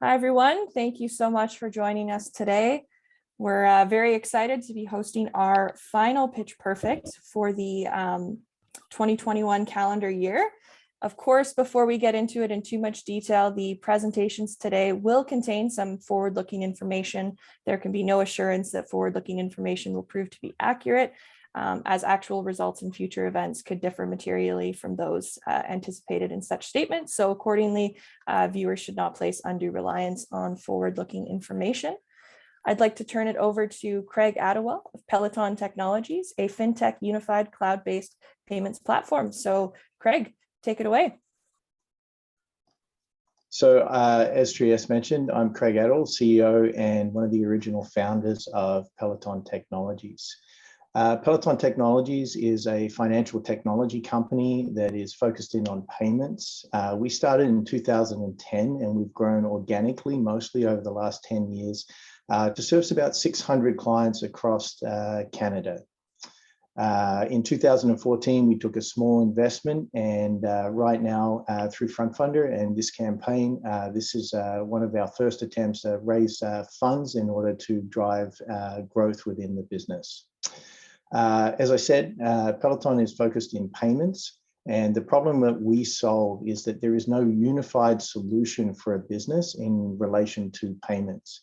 Hi, everyone. Thank you so much for joining us today. We're very excited to be hosting our final Pitch Perfect for the 2021 calendar year. Of course, before we get into it in too much detail, the presentations today will contain some forward-looking information. There can be no assurance that forward-looking information will prove to be accurate, as actual results in future events could differ materially from those anticipated in such statements. So accordingly, viewers should not place undue reliance on forward-looking information. I'd like to turn it over to Craig Attewell of Peloton Technologies, a fintech unified cloud-based payments platform. So Craig, take it away. So as Trieste mentioned, I'm Craig Attewell, CEO and one of the original founders of Peloton Technologies. Peloton Technologies is a financial technology company that is focused in on payments. We started in 2010 and we've grown organically, mostly over the last 10 years, to service about 600 clients across Canada. In 2014, we took a small investment, and right now through FrontFundr and this campaign, this is one of our first attempts to raise funds in order to drive growth within the business. As I said, Peloton is focused in payments, and the problem that we solve is that there is no unified solution for a business in relation to payments.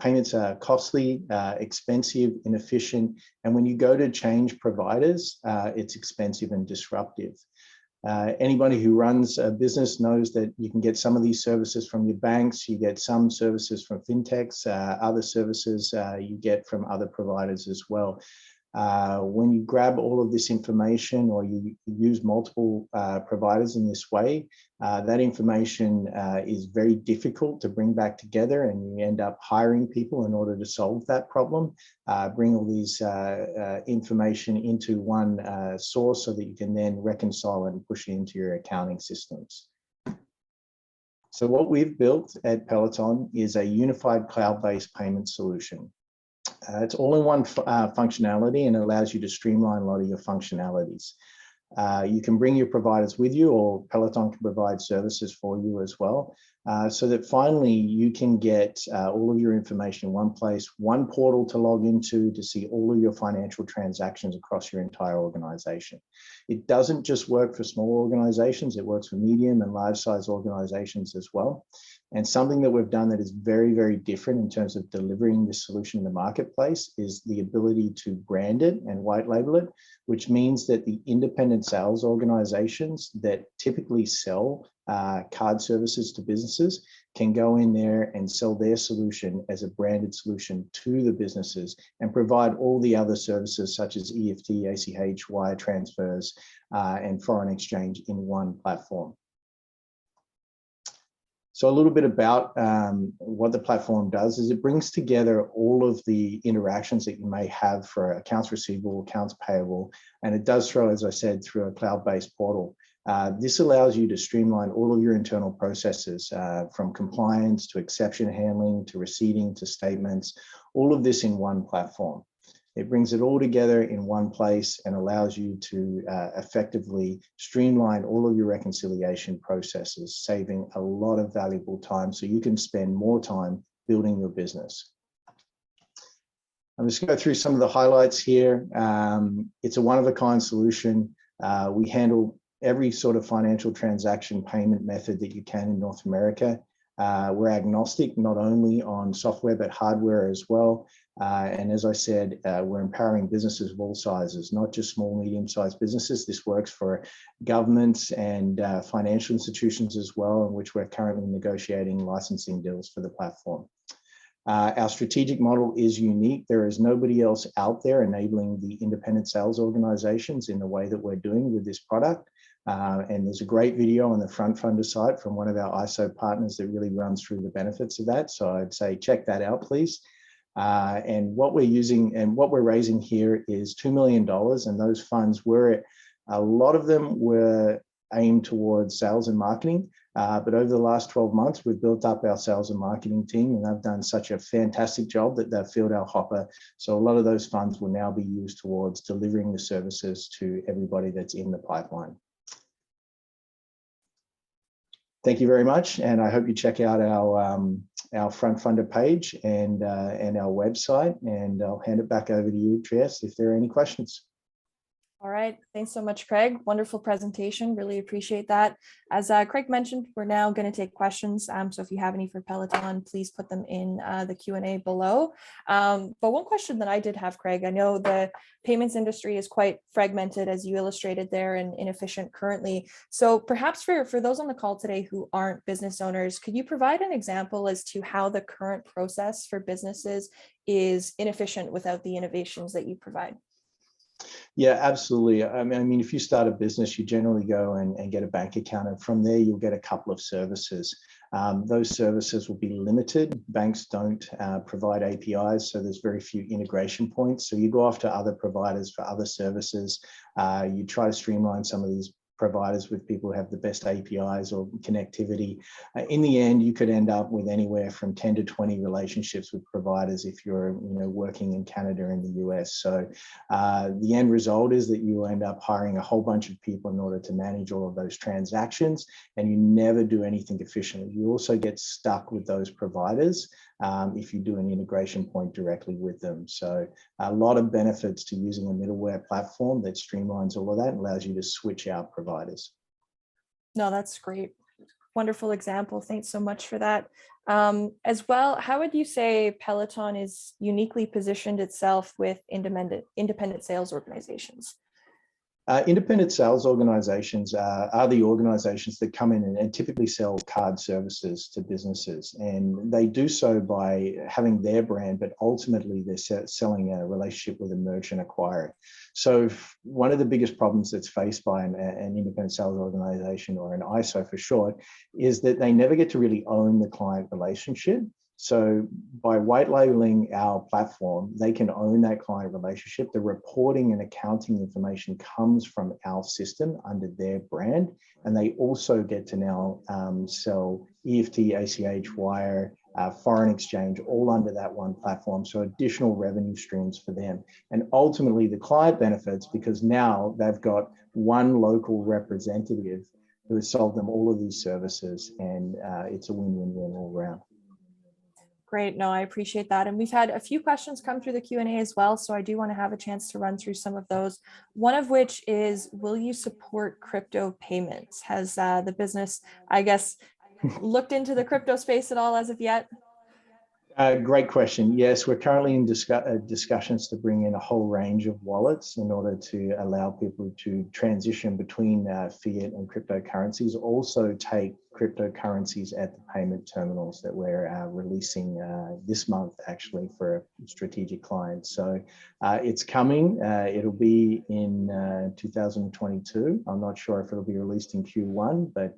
Payments are costly, expensive, inefficient, and when you go to change providers, it's expensive and disruptive. Anybody who runs a business knows that you can get some of these services from your banks, you get some services from fintechs, other services you get from other providers as well. When you grab all of this information or you use multiple providers in this way, that information is very difficult to bring back together, and you end up hiring people in order to solve that problem, bring all these information into one source so that you can then reconcile and push it into your accounting systems. So what we've built at Peloton is a unified cloud-based payment solution. It's all-in-one functionality and allows you to streamline a lot of your functionalities. You can bring your providers with you, or Peloton can provide services for you as well, so that finally you can get all of your information in one place, one portal to log into to see all of your financial transactions across your entire organization. It doesn't just work for small organizations, it works for medium and large size organizations as well. And something that we've done that is very, very different in terms of delivering this solution in the marketplace is the ability to brand it and white label it, which means that the independent sales organizations that typically sell card services to businesses can go in there and sell their solution as a branded solution to the businesses and provide all the other services such as EFT, ACH, wire transfers, and foreign exchange in one platform. So a little bit about what the platform does is it brings together all of the interactions that you may have for accounts receivable, accounts payable, and it does so, as I said, through a cloud-based portal. This allows you to streamline all of your internal processes, from compliance to exception handling to receipting to statements, all of this in one platform. It brings it all together in one place and allows you to effectively streamline all of your reconciliation processes, saving a lot of valuable time so you can spend more time building your business. I'm just going to go through some of the highlights here. It's a one-of-a-kind solution. We handle every sort of financial transaction payment method that you can in North America. We're agnostic, not only on software, but hardware as well. And as I said, we're empowering businesses of all sizes, not just small, medium-sized businesses. This works for governments and financial institutions as well, in which we're currently negotiating licensing deals for the platform. Our strategic model is unique. There is nobody else out there enabling the independent sales organizations in the way that we're doing with this product. And there's a great video on the FrontFundr site from one of our ISO partners that really runs through the benefits of that. So I'd say check that out, please. And what we're using and what we're raising here is $2 million, and those funds were, a lot of them were aimed towards sales and marketing. But over the last 12 months, we've built up our sales and marketing team, and they've done such a fantastic job that they've filled our hopper. So a lot of those funds will now be used towards delivering the services to everybody that's in the pipeline. Thank you very much, and I hope you check out our FrontFundr page and our website. And I'll hand it back over to you, Trieste, if there are any questions. All right. Thanks so much, Craig. Wonderful presentation. Really appreciate that. As Craig mentioned, we're now going to take questions. So if you have any for Peloton, please put them in the Q&A below. But one question that I did have, Craig, I know the payments industry is quite fragmented, as you illustrated there, and inefficient currently. So perhaps for those on the call today who aren't business owners, could you provide an example as to how the current process for businesses is inefficient without the innovations that you provide? Yeah, absolutely. I mean, if you start a business, you generally go and get a bank account, and from there you'll get a couple of services. Those services will be limited. Banks don't provide APIs, so there's very few integration points. So you go off to other providers for other services. You try to streamline some of these providers with people who have the best APIs or connectivity. In the end, you could end up with anywhere from 10 to 20 relationships with providers if you're working in Canada and the US. So the end result is that you end up hiring a whole bunch of people in order to manage all of those transactions, and you never do anything efficiently. You also get stuck with those providers if you do an integration point directly with them. So a lot of benefits to using a middleware platform that streamlines all of that and allows you to switch out providers. No, that's great. Wonderful example. Thanks so much for that. As well, how would you say Peloton is uniquely positioned itself with independent sales organizations? Independent sales organizations are the organizations that come in and typically sell card services to businesses. And they do so by having their brand, but ultimately they're selling a relationship with a merchant acquirer. So one of the biggest problems that's faced by an independent sales organization, or an ISO for short, is that they never get to really own the client relationship. So by white labeling our platform, they can own that client relationship. The reporting and accounting information comes from our system under their brand. And they also get to now sell EFT, ACH, wire, foreign exchange, all under that one platform. So additional revenue streams for them. And ultimately the client benefits because now they've got one local representative who has sold them all of these services, and it's a win-win-win all around. Great. No, I appreciate that. And we've had a few questions come through the Q&A as well. So I do want to have a chance to run through some of those. One of which is, will you support crypto payments? Has the business, I guess, looked into the crypto space at all as of yet? Great question. Yes, we're currently in discussions to bring in a whole range of wallets in order to allow people to transition between fiat and cryptocurrencies. Also take cryptocurrencies at the payment terminals that we're releasing this month, actually, for a strategic client. So it's coming. It'll be in 2022. I'm not sure if it'll be released in Q1, but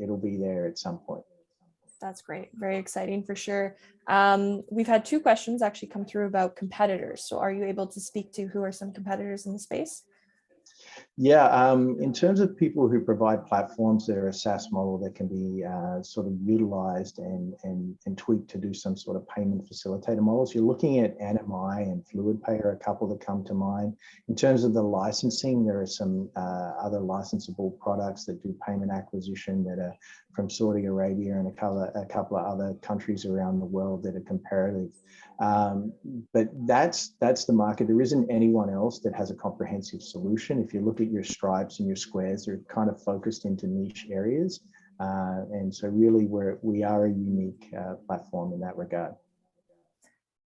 it'll be there at some point. That's great. Very exciting for sure. We've had two questions actually come through about competitors. So are you able to speak to who are some competitors in the space? Yeah, in terms of people who provide platforms that are a SaaS model that can be sort of utilized and tweaked to do some sort of payment facilitator models, you're looking at NMI and FluidPay are a couple that come to mind. In terms of the licensing, there are some other licensable products that do payment acquisition that are from Saudi Arabia and a couple of other countries around the world that are comparative. But that's the market. There isn't anyone else that has a comprehensive solution. If you look at your Stripes and your Squares, they're kind of focused into niche areas. And so really we are a unique platform in that regard.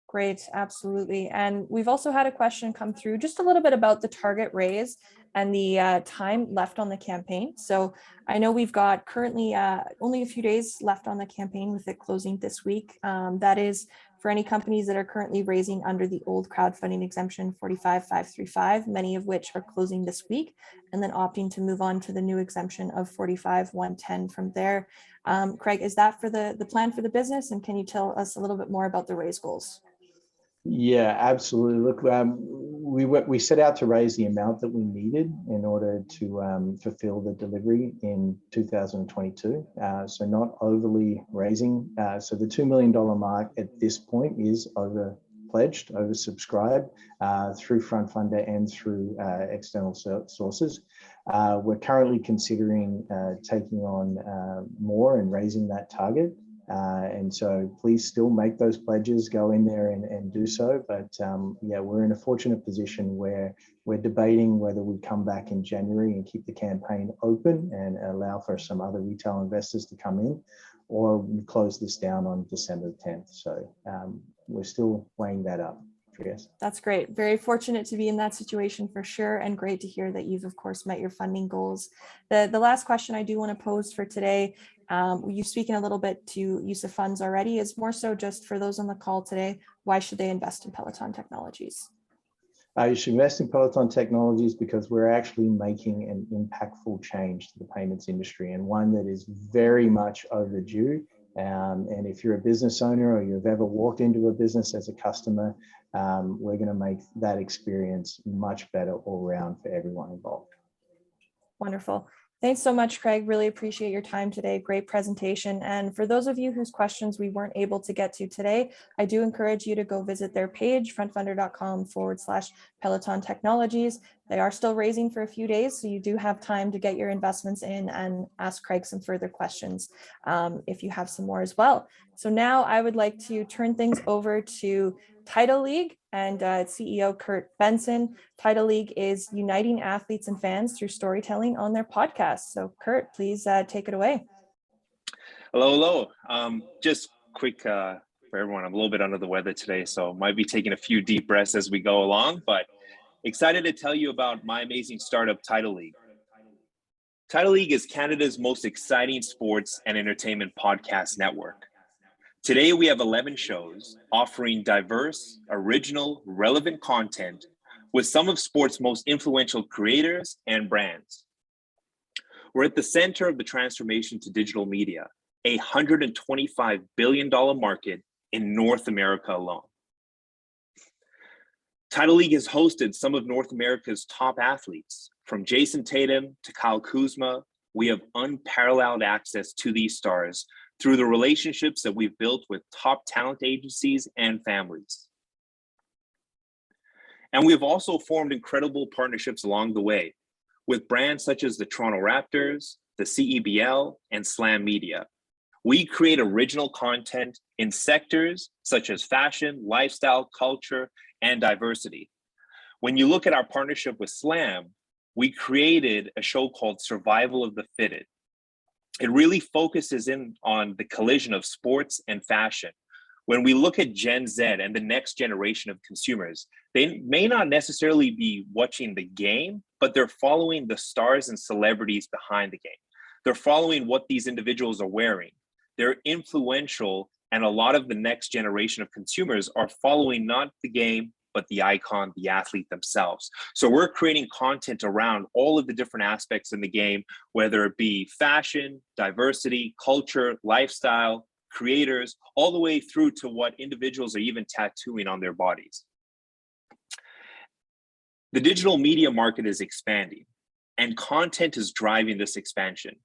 Great, absolutely. And we've also had a question come through just a little bit about the target raise and the time left on the campaign. So I know we've got currently only a few days left on the campaign, with it closing this week. That is for any companies that are currently raising under the old crowdfunding exemption 45,535, many of which are closing this week, and then opting to move on to the new exemption of 45,110 from there. Craig, is that for the plan for the business? And can you tell us a little bit more about the raise goals? Yeah, absolutely. Look, we set out to raise the amount that we needed in order to fulfill the delivery in 2022. So not overly raising. So the $2 million mark at this point is over pledged, oversubscribed through FrontFundr and through external sources. We're currently considering taking on more and raising that target. And so please still make those pledges, go in there and do so. But yeah, we're in a fortunate position where we're debating whether we come back in January and keep the campaign open and allow for some other retail investors to come in, or we close this down on December 10th. So we're still weighing that up. Yes. That's great. Very fortunate to be in that situation for sure. And great to hear that you've, of course, met your funding goals. The last question I do want to pose for today, you've spoken a little bit to use of funds already, is more so just for those on the call today, why should they invest in Peloton Technologies? You should invest in Peloton Technologies because we're actually making an impactful change to the payments industry, and one that is very much overdue. And if you're a business owner or you've ever walked into a business as a customer, we're going to make that experience much better all around for everyone involved. Wonderful. Thanks so much, Craig. Really appreciate your time today. Great presentation. And for those of you whose questions we weren't able to get to today, I do encourage you to go visit their page, frontfundr.com/Peloton Technologies. They are still raising for a few days, so you do have time to get your investments in and ask Craig some further questions if you have some more as well. So now I would like to turn things over to Tidal League and its CEO, Kurt Benson. Tidal League is uniting athletes and fans through storytelling on their podcast. So Kurt, please take it away. Hello. Just quick for everyone, I'm a little bit under the weather today, so might be taking a few deep breaths as we go along, but excited to tell you about my amazing startup, Tidal League. Tidal League is Canada's most exciting sports and entertainment podcast network. Today, we have 11 shows offering diverse, original, relevant content with some of sports' most influential creators and brands. We're at the center of the transformation to digital media, a $125 billion market in North America alone. Tidal League has hosted some of North America's top athletes, from Jason Tatum to Kyle Kuzma. We have unparalleled access to these stars through the relationships that we've built with top talent agencies and families. And we've also formed incredible partnerships along the way with brands such as the Toronto Raptors, the CEBL, and Slam Media. We create original content in sectors such as fashion, lifestyle, culture, and diversity. When you look at our partnership with Slam, we created a show called Survival of the Fitted. It really focuses in on the collision of sports and fashion. When we look at Gen Z and the next generation of consumers, they may not necessarily be watching the game, but they're following the stars and celebrities behind the game. They're following what these individuals are wearing. They're influential, and a lot of the next generation of consumers are following not the game, but the icon, the athlete themselves. So we're creating content around all of the different aspects in the game, whether it be fashion, diversity, culture, lifestyle, creators, all the way through to what individuals are even tattooing on their bodies. The digital media market is expanding, and content is driving this expansion.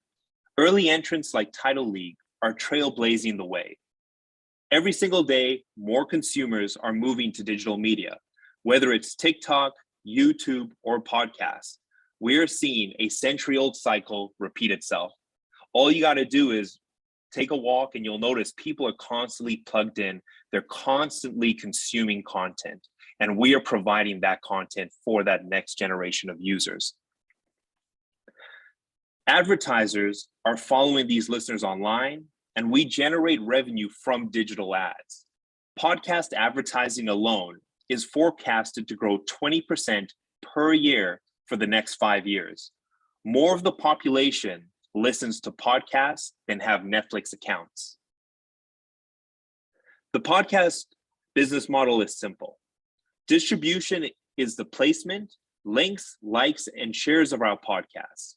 Early entrants like Tidal League are trailblazing the way. Every single day, more consumers are moving to digital media, whether it's TikTok, YouTube, or podcasts. We're seeing a century-old cycle repeat itself. All you got to do is take a walk and you'll notice people are constantly plugged in. They're constantly consuming content, and we are providing that content for that next generation of users. Advertisers are following these listeners online, and we generate revenue from digital ads. Podcast advertising alone is forecasted to grow 20% per year for the next 5 years. More of the population listens to podcasts than have Netflix accounts. The podcast business model is simple. Distribution is the placement, links, likes, and shares of our podcasts.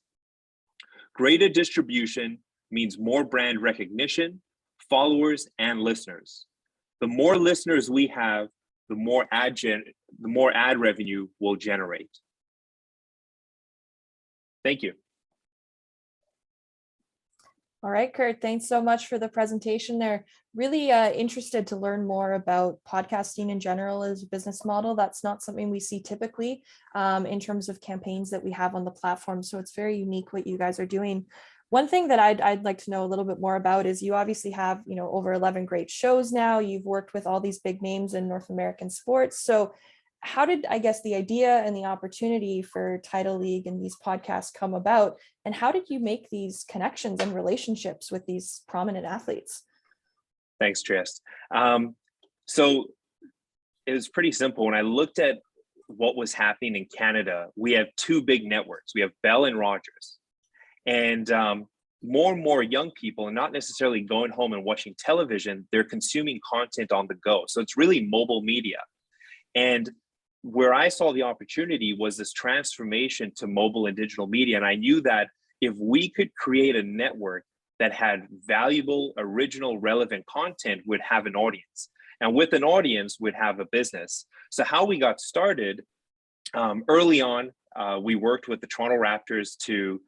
Greater distribution means more brand recognition, followers, and listeners. The more listeners we have, the more ad revenue we'll generate. Thank you. All right, Kurt, thanks so much for the presentation there. Really interested to learn more about podcasting in general as a business model. That's not something we see typically in terms of campaigns that we have on the platform. So it's very unique what you guys are doing. One thing that I'd like to know a little bit more about is you obviously have, over 11 great shows now. You've worked with all these big names in North American sports. So how did, I guess, the idea and the opportunity for Tidal League and these podcasts come about? And how did you make these connections and relationships with these prominent athletes? Thanks, Trieste. So it was pretty simple. When I looked at what was happening in Canada, we have two big networks. We have Bell and Rogers. And more and more young people are not necessarily going home and watching television, they're consuming content on the go. So it's really mobile media. And where I saw the opportunity was this transformation to mobile and digital media. And I knew that if we could create a network that had valuable, original, relevant content, would have an audience. And with an audience, would have a business. So how we got started, early on, we worked with the Toronto Raptors to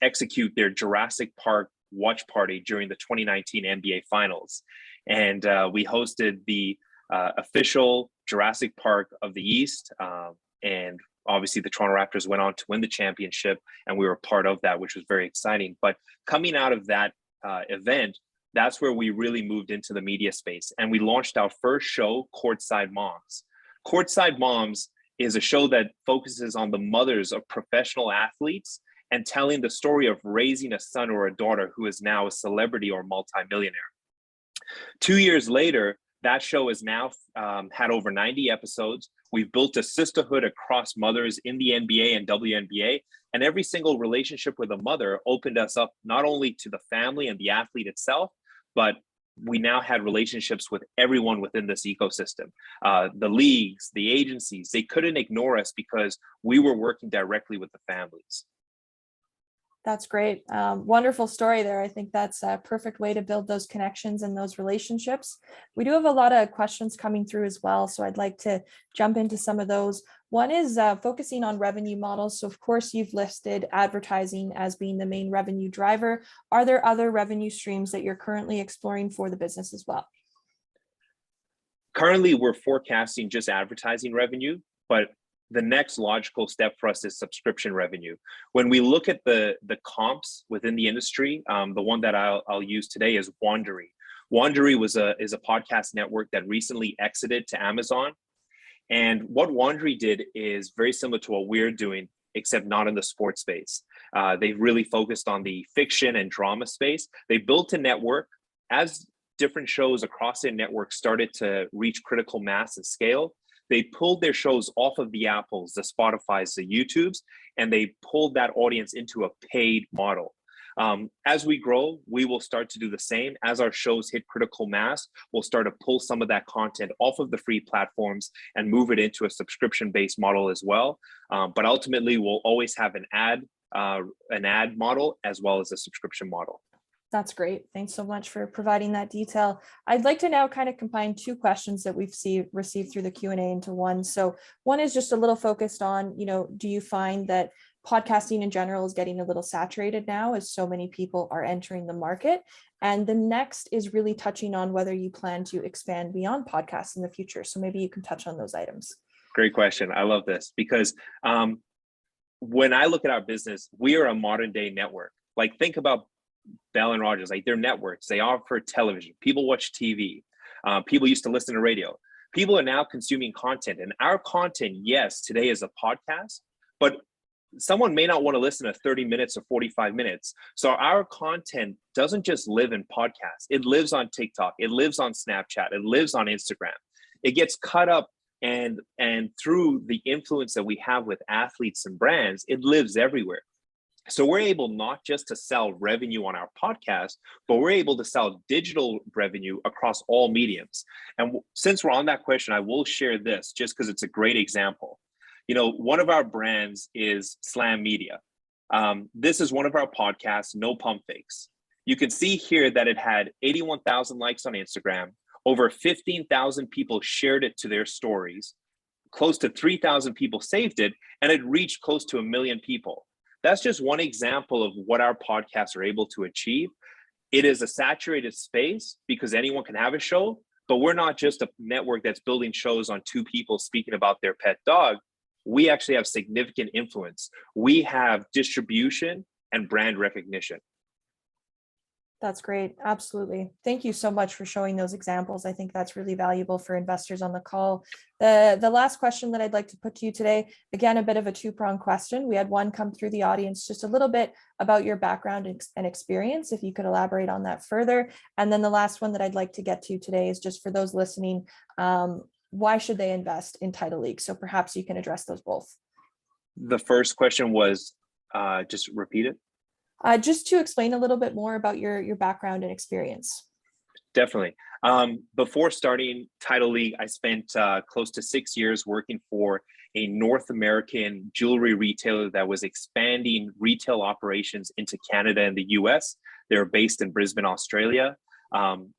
execute their Jurassic Park watch party during the 2019 NBA Finals. And we hosted the official Jurassic Park of the East. And obviously the Toronto Raptors went on to win the championship, and we were part of that, which was very exciting. But coming out of that event, that's where we really moved into the media space. And we launched our first show, Courtside Moms. Courtside Moms is a show that focuses on the mothers of professional athletes and telling the story of raising a son or a daughter who is now a celebrity or multimillionaire. 2 years later, that show has now had over 90 episodes. We've built a sisterhood across mothers in the NBA and WNBA, and every single relationship with a mother opened us up not only to the family and the athlete itself, but we now had relationships with everyone within this ecosystem. The leagues, the agencies, they couldn't ignore us because we were working directly with the families. That's great. Wonderful story there. I think that's a perfect way to build those connections and those relationships. We do have a lot of questions coming through as well, so I'd like to jump into some of those. One is focusing on revenue models. So of course, you've listed advertising as being the main revenue driver. Are there other revenue streams that you're currently exploring for the business as well? Currently, we're forecasting just advertising revenue, but the next logical step for us is subscription revenue. When we look at the comps within the industry, the one that I'll use today is Wondery. Wondery is a podcast network that recently exited to Amazon. And what Wondery did is very similar to what we're doing, except not in the sports space. They've really focused on the fiction and drama space. They built a network. As different shows across their network started to reach critical mass and scale, they pulled their shows off of the Apples, the Spotifys, the YouTubes, and they pulled that audience into a paid model. As we grow, we will start to do the same. As our shows hit critical mass, we'll start to pull some of that content off of the free platforms and move it into a subscription-based model as well. But ultimately, we'll always have an ad model as well as a subscription model. That's great. Thanks so much for providing that detail. I'd like to now kind of combine two questions that we've received through the Q&A into one. So one is just a little focused on, do you find that podcasting in general is getting a little saturated now as so many people are entering the market? And the next is really touching on whether you plan to expand beyond podcasts in the future. So maybe you can touch on those items. Great question. I love this because when I look at our business, we are a modern day network. Like think about Bell and Rogers, like they're networks. They offer television. People watch TV. People used to listen to radio. People are now consuming content, and our content, yes, today is a podcast, but someone may not want to listen to 30 minutes or 45 minutes. So our content doesn't just live in podcasts. It lives on TikTok. It lives on Snapchat. It lives on Instagram. It gets cut up and through the influence that we have with athletes and brands, it lives everywhere. So we're able not just to sell revenue on our podcast, but we're able to sell digital revenue across all mediums. And since we're on that question, I will share this just because it's a great example. One of our brands is Slam Media. This is one of our podcasts, No Pump Fakes. You can see here that it had 81,000 likes on Instagram. Over 15,000 people shared it to their stories. Close to 3,000 people saved it, and it reached close to 1 million people. That's just one example of what our podcasts are able to achieve. It is a saturated space because anyone can have a show, but we're not just a network that's building shows on two people speaking about their pet dog. We actually have significant influence. We have distribution and brand recognition. That's great. Absolutely. Thank you so much for showing those examples. I think that's really valuable for investors on the call. The last question that I'd like to put to you today, again, a bit of a two-pronged question. We had one come through the audience, just a little bit about your background and experience, if you could elaborate on that further. And then the last one that I'd like to get to today is just for those listening, why should they invest in Tidal League? So perhaps you can address those both. The first question was, just repeat it. Just to explain a little bit more about your background and experience. Definitely. Before starting Tidal League, I spent close to 6 years working for a North American jewelry retailer that was expanding retail operations into Canada and the US. They're based in Brisbane, Australia.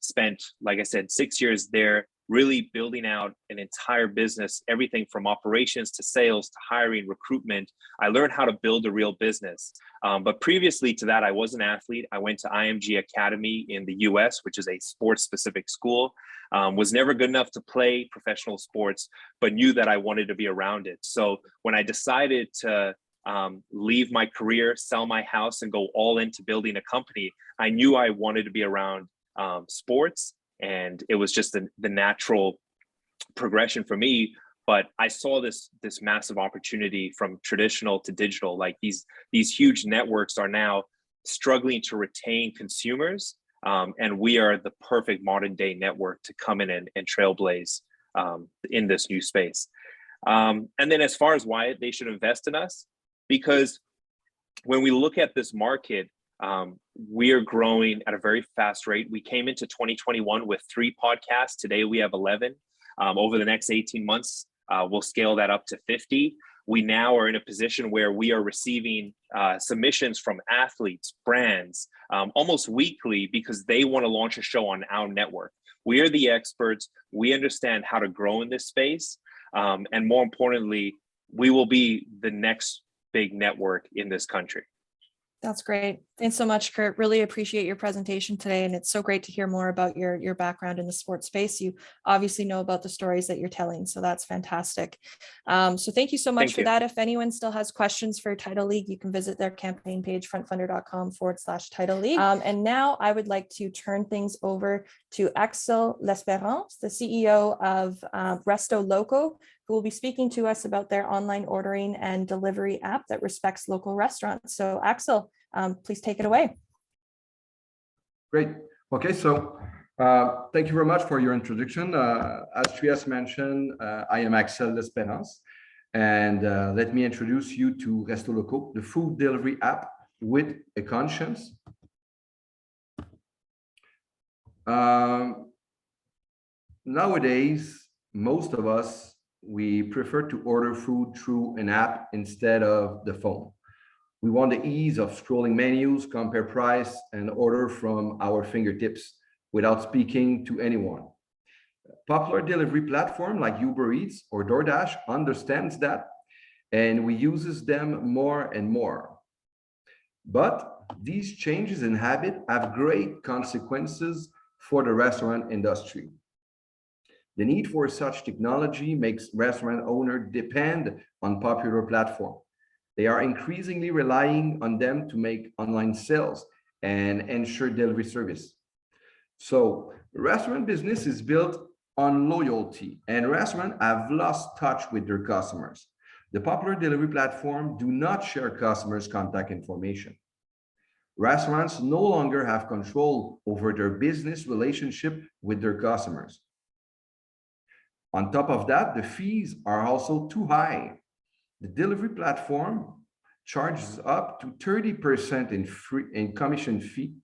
Spent, like I said, 6 years there, really building out an entire business, everything from operations to sales to hiring, recruitment. I learned how to build a real business. But previously to that, I was an athlete. I went to IMG Academy in the US, which is a sports-specific school. Was never good enough to play professional sports, but knew that I wanted to be around it. So when I decided to leave my career, sell my house, and go all into building a company, I knew I wanted to be around sports. And it was just the natural progression for me. But I saw this massive opportunity from traditional to digital. Like these huge networks are now struggling to retain consumers. And we are the perfect modern day network to come in and trailblaze in this new space. And then as far as why they should invest in us, because when we look at this market, we are growing at a very fast rate. We came into 2021 with 3 podcasts. Today we have 11. Over the next 18 months, we'll scale that up to 50. We now are in a position where we are receiving submissions from athletes, brands, almost weekly, because they want to launch a show on our network. We are the experts. We understand how to grow in this space. And more importantly, we will be the next big network in this country. That's great. Thanks so much, Kurt. Really appreciate your presentation today. And it's so great to hear more about your background in the sports space. You obviously know about the stories that you're telling. So that's fantastic. So thank you so much for that. If anyone still has questions for Tidal League, you can visit their campaign page, frontfundr.com/Tidal League. And now I would like to turn things over to Axel L'Espérance, the CEO of RestoLoco, who will be speaking to us about their online ordering and delivery app that respects local restaurants. So Axel, please take it away. Great. Okay, so thank you very much for your introduction. As Trias mentioned, I am Axel L'Espérance, and let me introduce you to RestoLoco, the food delivery app with a conscience. Nowadays, most of us, we prefer to order food through an app instead of the phone. We want the ease of scrolling menus, compare price, and order from our fingertips without speaking to anyone. Popular delivery platform like Uber Eats or DoorDash understands that, and we uses them more and more. But these changes in habit have great consequences for the restaurant industry. The need for such technology makes restaurant owners depend on popular platforms. They are increasingly relying on them to make online sales and ensure delivery service. So restaurant business is built on loyalty, and restaurants have lost touch with their customers. The popular delivery platforms do not share customers' contact information. Restaurants no longer have control over their business relationship with their customers. On top of that, the fees are also too high. The delivery platform charges up to 30% in commission fee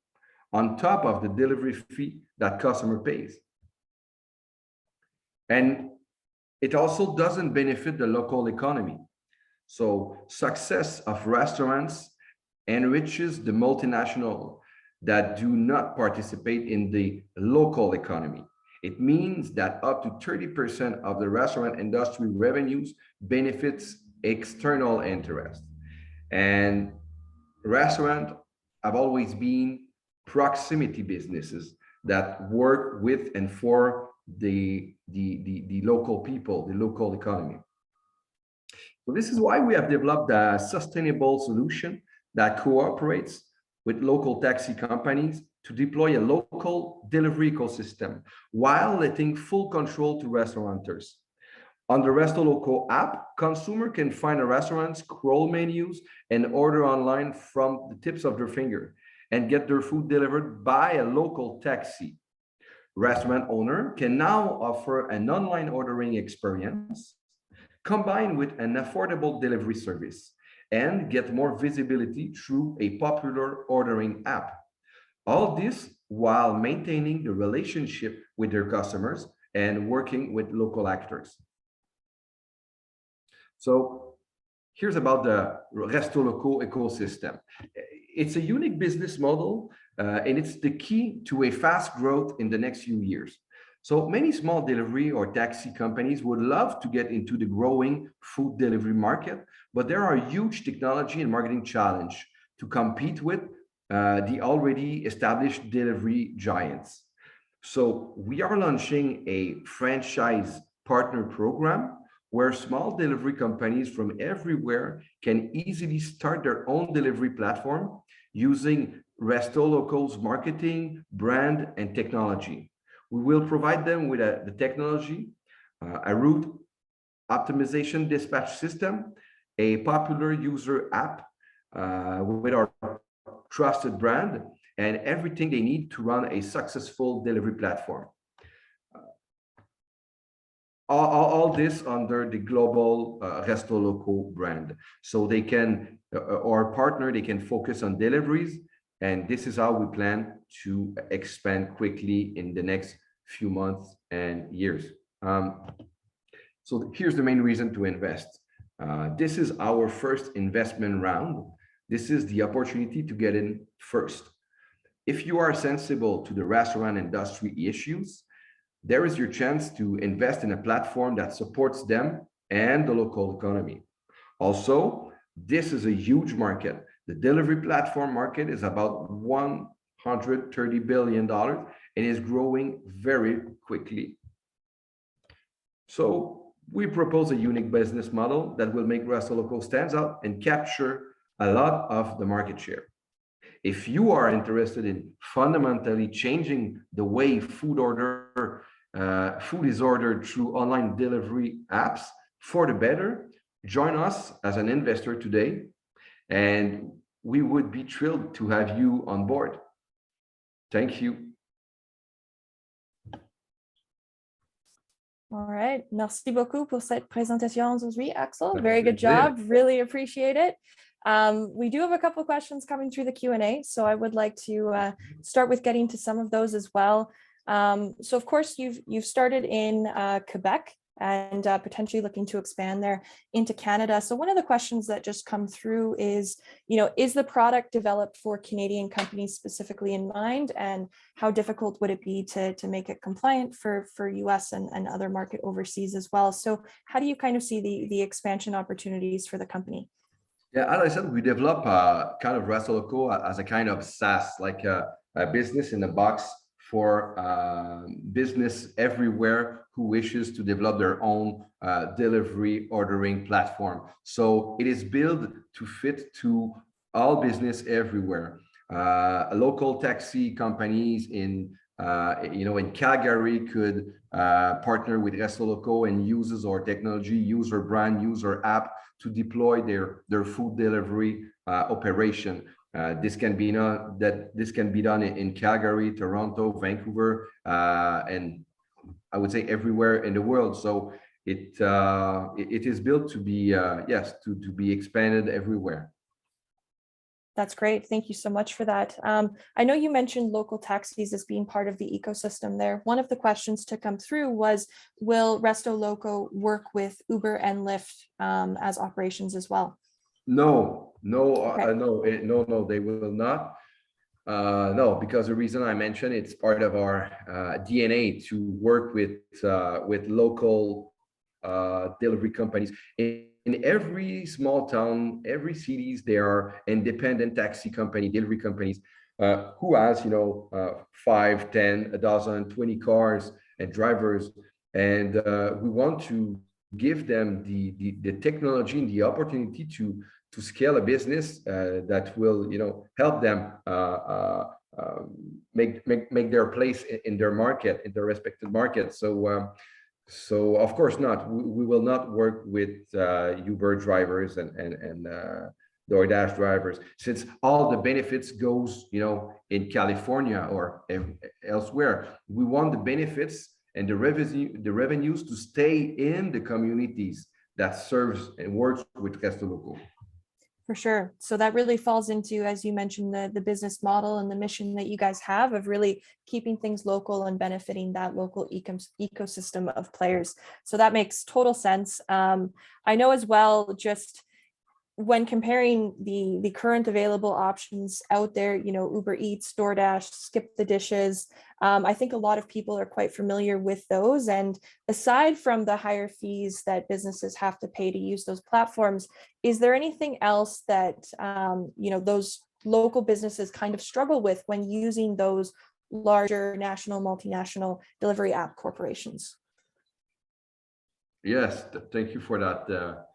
on top of the delivery fee that customer pays. And it also doesn't benefit the local economy. So success of restaurants enriches the multinational that do not participate in the local economy. It means that up to 30% of the restaurant industry revenues benefits external interest. And restaurants have always been proximity businesses that work with and for the local people, the local economy. So this is why we have developed a sustainable solution that cooperates with local taxi companies to deploy a local delivery ecosystem while letting full control to restaurateurs. On the RestoLoco app, consumer can find a restaurant, scroll menus, and order online from the tips of their finger and get their food delivered by a local taxi. Restaurant owner can now offer an online ordering experience combined with an affordable delivery service and get more visibility through a popular ordering app. All this while maintaining the relationship with their customers and working with local actors. So here's about the RestoLoco ecosystem. It's a unique business model, and it's the key to a fast growth in the next few years. So many small delivery or taxi companies would love to get into the growing food delivery market, but there are huge technology and marketing challenges to compete with the already established delivery giants. So we are launching a franchise partner program where small delivery companies from everywhere can easily start their own delivery platform using RestoLoco's marketing, brand, and technology. We will provide them with the technology, a route optimization dispatch system, a popular user app with our trusted brand, and everything they need to run a successful delivery platform. All this under the global RestoLoco brand. So they can, our partner, they can focus on deliveries. And this is how we plan to expand quickly in the next few months and years. So here's the main reason to invest. This is our first investment round. This is the opportunity to get in first. If you are sensible to the restaurant industry issues, there is your chance to invest in a platform that supports them and the local economy. Also, this is a huge market. The delivery platform market is about $130 billion and is growing very quickly. So we propose a unique business model that will make RestoLoco stand out and capture a lot of the market share. If you are interested in fundamentally changing the way food is ordered through online delivery apps for the better, join us as an investor today, and we would be thrilled to have you on board. Thank you. All right. Merci beaucoup pour cette présentation aujourd'hui, Axel. Very good job. Really appreciate it. We do have a couple of questions coming through the Q&A, so I would like to start with getting to some of those as well. So of course, you've started in Quebec and potentially looking to expand there into Canada. So one of the questions that just come through is, is the product developed for Canadian companies specifically in mind, and how difficult would it be to make it compliant for US and other market overseas as well? So how do you kind of see the expansion opportunities for the company? Yeah, as I said, we develop kind of RestoLoco as a kind of SaaS, like a business in a box for business everywhere who wishes to develop their own delivery ordering platform. So it is built to fit to all business everywhere. Local taxi companies in Calgary could partner with RestoLoco and uses our technology, use our brand, use our app to deploy their food delivery operation. This can be done in Calgary, Toronto, Vancouver, and I would say everywhere in the world. So it is built to be to be expanded everywhere. That's great. Thank you so much for that. I know you mentioned local taxis as being part of the ecosystem there. One of the questions to come through was, will RestoLoco work with Uber and Lyft as operations as well? No, Okay. No, they will not. No, because the reason I mentioned, it's part of our DNA to work with local delivery companies. In in every small town, every cities, there are independent taxi company, delivery companies who has, 5, 10, a dozen, 20 cars and drivers. And we want to give them the technology and the opportunity to scale a business that will, help them make their place in their market, in their respective market. So of course not. We will not work with Uber drivers and DoorDash drivers, since all the benefits goes, in California or elsewhere. We want the benefits and the revenues to stay in the communities that serves and works with RestoLoco. For sure. So that really falls into, as you mentioned, the business model and the mission that you guys have of really keeping things local and benefiting that local ecosystem of players. So that makes total sense. I know as well, just when comparing the current available options out there, Uber Eats, DoorDash, Skip the Dishes, I think a lot of people are quite familiar with those. And aside from the higher fees that businesses have to pay to use those platforms, is there anything else that, those local businesses kind of struggle with when using those larger national, multinational delivery app corporations? Yes, thank you for that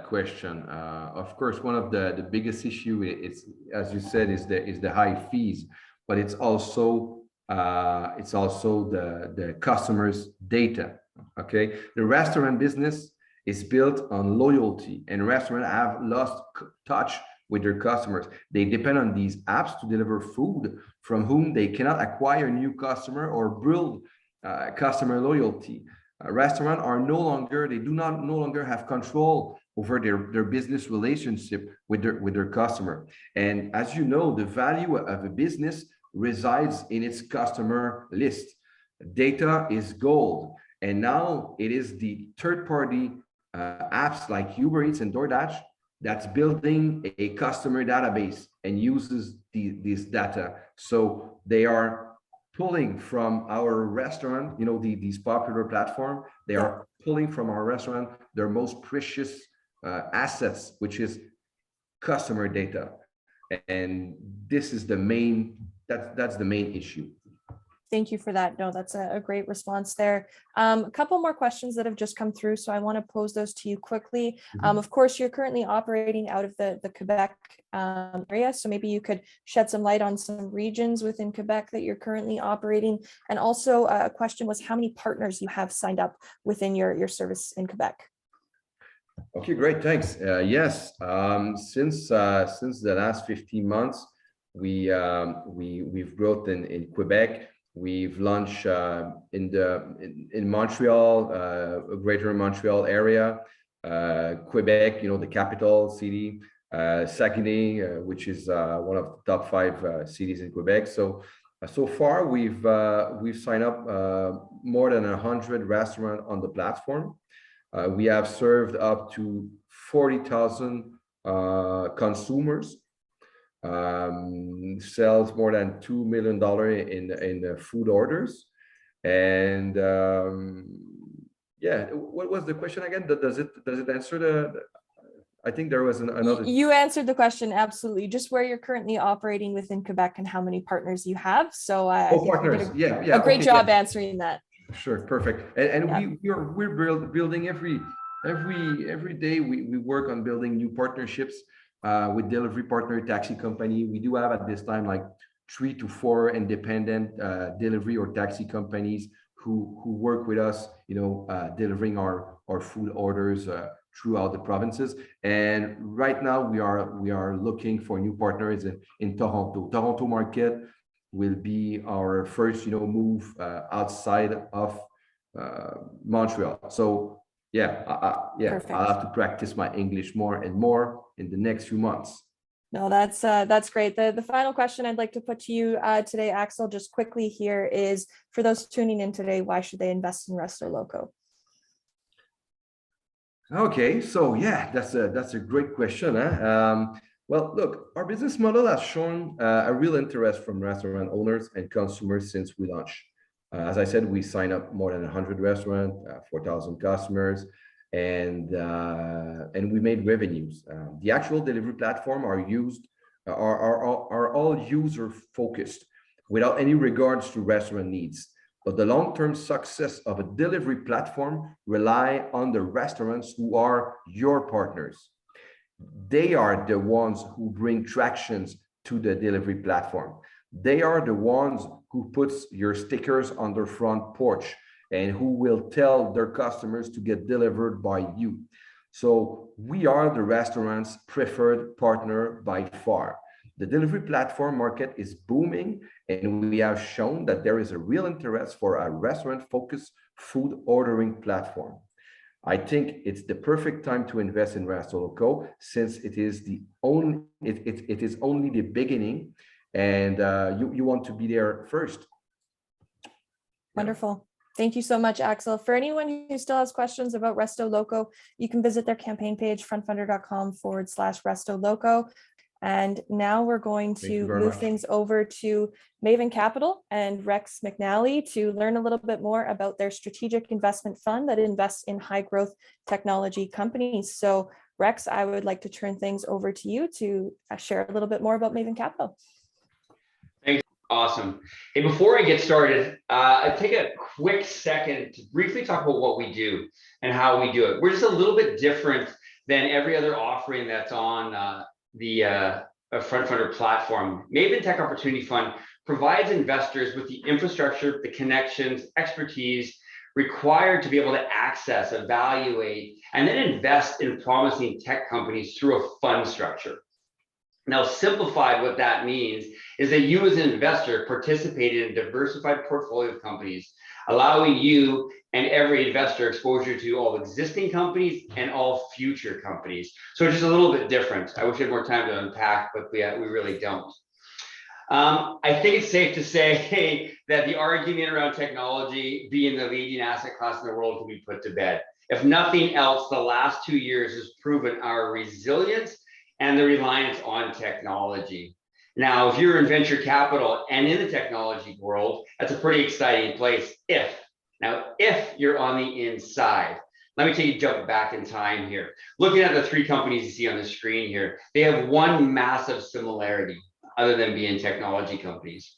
question. Of course, one of the biggest issue is, as you said, is the high fees, but it's also the customers' data. Okay, the restaurant business is built on loyalty, and restaurants have lost touch with their customers. They depend on these apps to deliver food from whom they cannot acquire new customer or build customer loyalty. Restaurants are no longer have control over their business relationship with their customer. And as you know, the value of a business resides in its customer list. Data is gold, and now it is the third-party apps like Uber Eats and DoorDash that's building a customer database and uses this data. So they are pulling from our restaurant, these popular platform, they are pulling from our restaurant their most precious assets, which is customer data. And this is the main, that's the main issue. Thank you for that. No, that's a great response there. A couple more questions that have just come through, so I want to pose those to you quickly. Of course, you're currently operating out of the Quebec area, so maybe you could shed some light on some regions within Quebec that you're currently operating. And also a question was how many partners you have signed up within your service in Quebec. Okay, great, thanks. Yes, since the last 15 months, we've growth in Quebec. We've launched in Montreal, greater Montreal area, Quebec, the capital city, Saguenay, which is one of the top 5 cities in Quebec. So far we've signed up more than 100 restaurants on the platform. We have served up to 40,000 consumers. Sells more than $2 million in food orders. And yeah, what was the question again? Does it answer the I think there was another. You answered the question, absolutely. Just where you're currently operating within Quebec and how many partners you have. So I think partners. you did a great job answering that. Sure, perfect. And we're building every day. We work on building new partnerships with delivery partner, taxi company. We do have at this time like 3 to 4 independent delivery or taxi companies who work with us, delivering our food orders throughout the provinces. And right now we are looking for new partners in Toronto. Toronto market will be our first move outside of Montreal. So I'll have to practice my English more and more in the next few months. No, that's great. The final question I'd like to put to you today, Axel, just quickly here is, for those tuning in today, why should they invest in RestoLoco? Okay, so that's a great question. Well, look, our business model has shown a real interest from restaurant owners and consumers since we launched. As I said, we signed up more than 100 restaurants, 4,000 customers, and we made revenues. The actual delivery platform are all user focused without any regards to restaurant needs. But the long-term success of a delivery platform rely on the restaurants who are your partners. They are the ones who bring tractions to the delivery platform. They are the ones who puts your stickers on their front porch and who will tell their customers to get delivered by you. So we are the restaurant's preferred partner by far. The delivery platform market is booming, and we have shown that there is a real interest for a restaurant-focused food ordering platform. I think it's the perfect time to invest in RestoLoco, since it is only the beginning, and you want to be there first. Wonderful. Thank you so much, Axel. For anyone who still has questions about RestoLoco, you can visit their campaign page, frontfundr.com/RestoLoco. And now we're going to move things over to Maven Capital and Rex McNally to learn a little bit more about their strategic investment fund that invests in high growth technology companies. So Rex, I would like to turn things over to you to share a little bit more about Maven Capital. Thanks. Awesome. Hey, before I get started, I take a quick second to briefly talk about what we do and how we do it. We're just a little bit different than every other offering that's on the FrontFundr platform. Maven Tech Opportunity Fund provides investors with the infrastructure, the connections, expertise required to be able to access, evaluate, and then invest in promising tech companies through a fund structure. Now, simplified, what that means is that you as an investor participate in a diversified portfolio of companies, allowing you and every investor exposure to all existing companies and all future companies. So it's just a little bit different. I wish I had more time to unpack, but we really don't. I think it's safe to say that the argument around technology being the leading asset class in the world can be put to bed. If nothing else, the last 2 years has proven our resilience and the reliance on technology. Now, if you're in venture capital and in the technology world, that's a pretty exciting place if you're on the inside. Let me take you jump back in time here. Looking at the three companies you see on the screen here, they have one massive similarity other than being technology companies.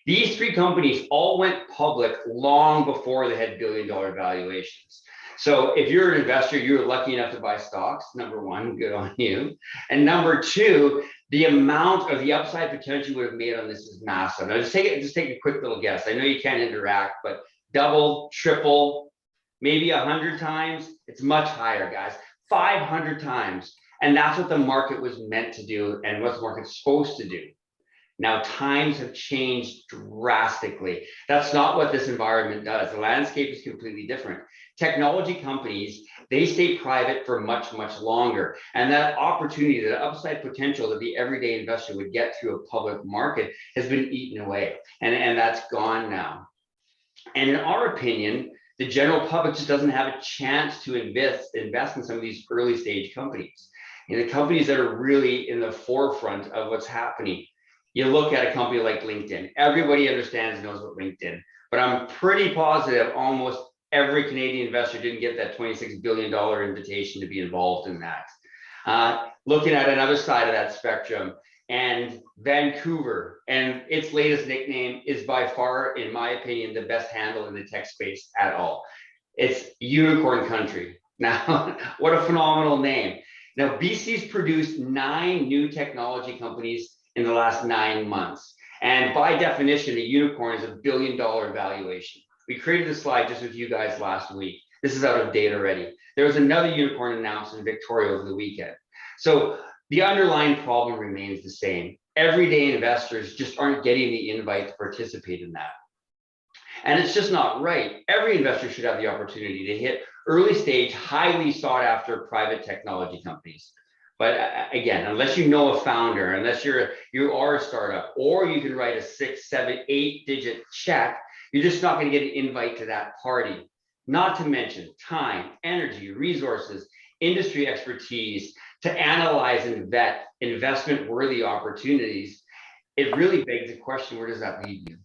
These three companies all went public long before they had billion-dollar valuations. So if you're an investor, you're lucky enough to buy stocks, number one, good on you. And number two, the amount of the upside potential you would have made on this is massive. Now just take a quick little guess. I know you can't interact, but double, triple, maybe 100 times. It's much higher, guys, 500 times. And that's what the market was meant to do and what the market's supposed to do. Now, times have changed drastically. That's not what this environment does. The landscape is completely different. Technology companies, they stay private for much, much longer. And that opportunity, that upside potential that the everyday investor would get through a public market has been eaten away. And that's gone now. And in our opinion, the general public just doesn't have a chance to invest in some of these early stage companies. And the companies that are really in the forefront of what's happening. You look at a company like LinkedIn. Everybody understands and knows what LinkedIn, but I'm pretty positive almost every Canadian investor didn't get that $26 billion invitation to be involved in that. Looking at another side of that spectrum, and Vancouver, and its latest nickname is by far, in my opinion, the best handle in the tech space at all. It's Unicorn Country. Now, what a phenomenal name. Now, BC's produced 9 new technology companies in the last 9 months. And by definition, a unicorn is $1 billion valuation. We created this slide just with you guys last week. This is out of date already. There was another unicorn announced in Victoria over the weekend. So the underlying problem remains the same. Everyday investors just aren't getting the invite to participate in that. And it's just not right. Every investor should have the opportunity to hit early stage, highly sought after private technology companies. But again, unless you know a founder, unless you are a startup, or you can write a 6, 7, 8 digit check, you're just not going to get an invite to that party. Not to mention time, energy, resources, industry expertise to analyze and vet investment worthy opportunities. It really begs the question, where does that lead you?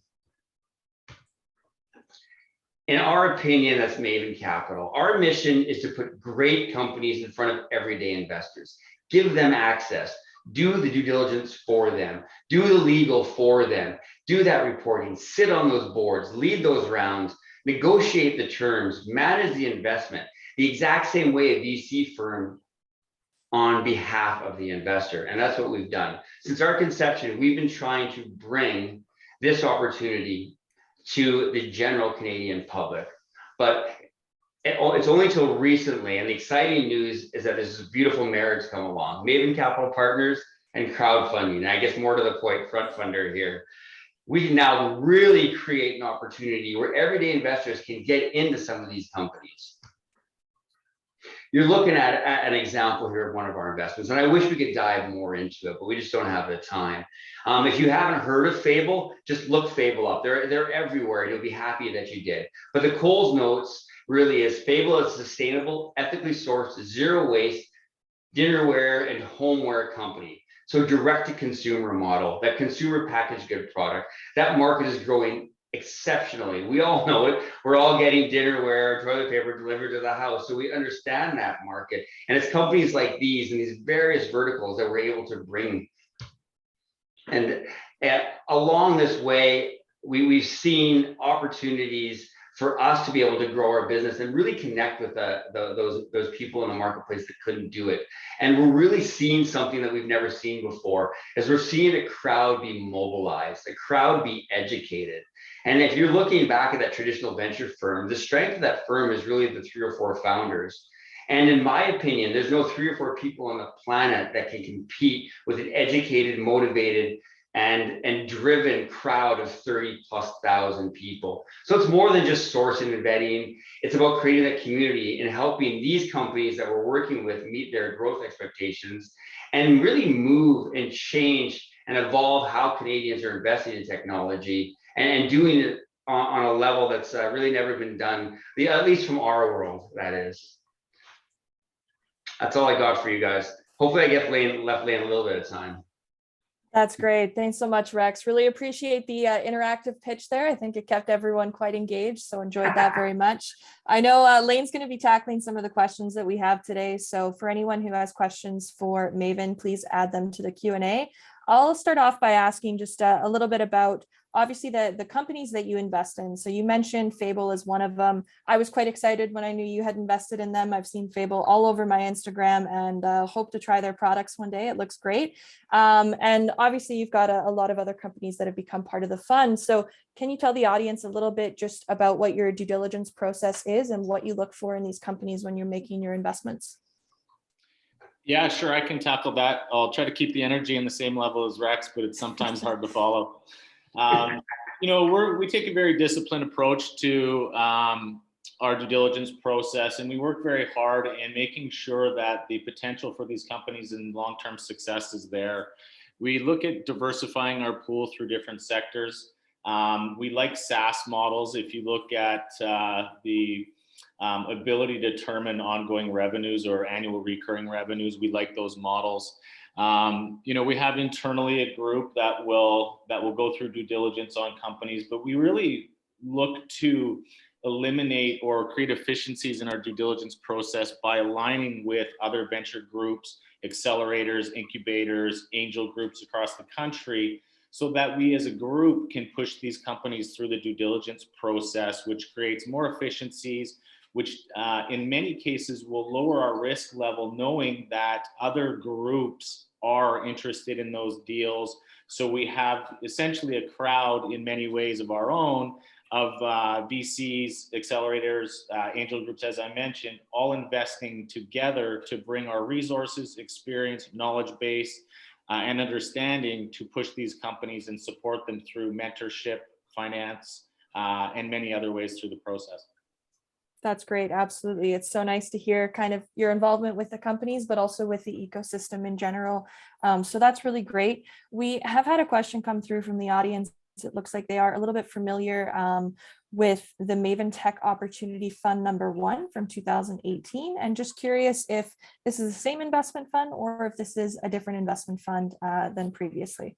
In our opinion, that's Maven Capital. Our mission is to put great companies in front of everyday investors, give them access, do the due diligence for them, do the legal for them, do that reporting, sit on those boards, lead those rounds, negotiate the terms, manage the investment, the exact same way a VC firm on behalf of the investor. And that's what we've done. Since our conception, we've been trying to bring this opportunity to the general Canadian public. But it's only till recently, and the exciting news is that this beautiful marriage come along. Maven Capital Partners and crowdfunding. And I guess more to the point, FrontFundr here. We can now really create an opportunity where everyday investors can get into some of these companies. You're looking at an example here of one of our investments, and I wish we could dive more into it, but we just don't have the time. If you haven't heard of Fable, just look Fable up. They're everywhere. You'll be happy that you did. But the Coles Notes really is Fable is a sustainable, ethically sourced, zero waste dinnerware and homeware company. So direct to consumer model, that consumer packaged good product, that market is growing exceptionally. We all know it. We're all getting dinnerware, toilet paper delivered to the house. So we understand that market. And it's companies like these and these various verticals that we're able to bring. And along this way, we've seen opportunities for us to be able to grow our business and really connect with those people in the marketplace that couldn't do it. And we're really seeing something that we've never seen before, is we're seeing a crowd be mobilized, a crowd be educated. And if you're looking back at that traditional venture firm, the strength of that firm is really the 3 or 4 founders. And in my opinion, there's no 3 or 4 people on the planet that can compete with an educated, motivated, and driven crowd of 30,000+ people. So it's more than just sourcing and vetting. It's about creating that community and helping these companies that we're working with meet their growth expectations and really move and change and evolve how Canadians are investing in technology and doing it on a level that's really never been done, at least from our world, that is. That's all I got for you guys. Hopefully I left Lane a little bit of time. That's great. Thanks so much, Rex. Really appreciate the interactive pitch there. I think it kept everyone quite engaged, so enjoyed that very much. I know Lane's going to be tackling some of the questions that we have today. So for anyone who has questions for Maven, please add them to the Q&A. I'll start off by asking just a little bit about, obviously, the companies that you invest in. So you mentioned Fable as one of them. I was quite excited when I knew you had invested in them. I've seen Fable all over my Instagram and hope to try their products one day. It looks great. And obviously, you've got a lot of other companies that have become part of the fund. So can you tell the audience a little bit just about what your due diligence process is and what you look for in these companies when you're making your investments? Yeah, sure. I can tackle that. I'll try to keep the energy in the same level as Rex, but it's sometimes hard to follow. You know, we take a very disciplined approach to our due diligence process, and we work very hard in making sure that the potential for these companies and long-term success is there. We look at diversifying our pool through different sectors. We like SaaS models. If you look at the ability to determine ongoing revenues or annual recurring revenues, we like those models. You know, we have internally a group that will go through due diligence on companies, but we really look to eliminate or create efficiencies in our due diligence process by aligning with other venture groups, accelerators, incubators, angel groups across the country, so that we as a group can push these companies through the due diligence process, which creates more efficiencies, which in many cases will lower our risk level, knowing that other groups are interested in those deals. So we have essentially a crowd in many ways of our own of VCs, accelerators, angel groups, as I mentioned, all investing together to bring our resources, experience, knowledge base, and understanding to push these companies and support them through mentorship, finance, and many other ways through the process. That's great. Absolutely. It's so nice to hear kind of your involvement with the companies, but also with the ecosystem in general. So that's really great. We have had a question come through from the audience. It looks like they are a little bit familiar with the Maven Tech Opportunity Fund #1 from 2018. And just curious if this is the same investment fund or if this is a different investment fund than previously.